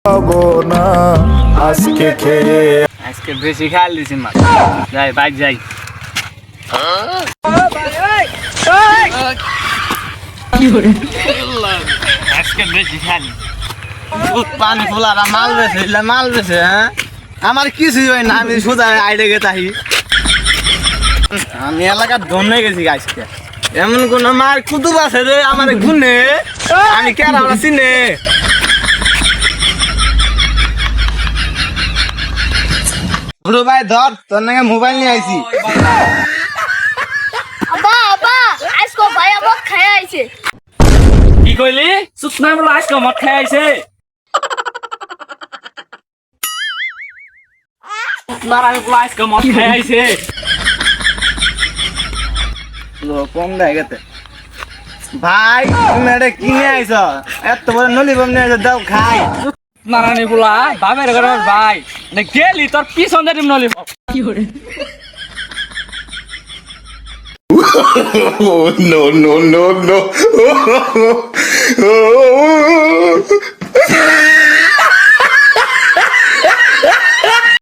পাবো না আজকে খেয়ে। আজকে বেশি খেয়াল দিছি মাছ। যাই বাইক যাই। আজকে বেশি খেয়াল পানি ফুলারা মাল বেছে হ্যাঁ আমার কিছুই হয় না, আমি সোজা আইডে গে তাহি। আমি এলাকার ধনে গেছি আজকে। এমন কোন মার কুতুব আছে রে আমার গুনে, আমি কেন চিনে। বড় ভাই ধর, তোর নাকি মোবাইল নিয়ে আইছি। আজকে ভাই আমার খাই আইছে। কি কইলি? সুতনা বলে আজকে মদ খাই আইছে। সুতনার আমি বলে আজকে মদ খাই আইছে। কম দেয় গেতে ভাই, তুমি এটা কিনে আইছ, এত বড় নলি বম নিয়ে আইছ, দাও খাই। নারানি বলা বাবের ঘরের ভাই গেলি তোর পিছন দিয়ে নলি কি করে। No, no, no, no.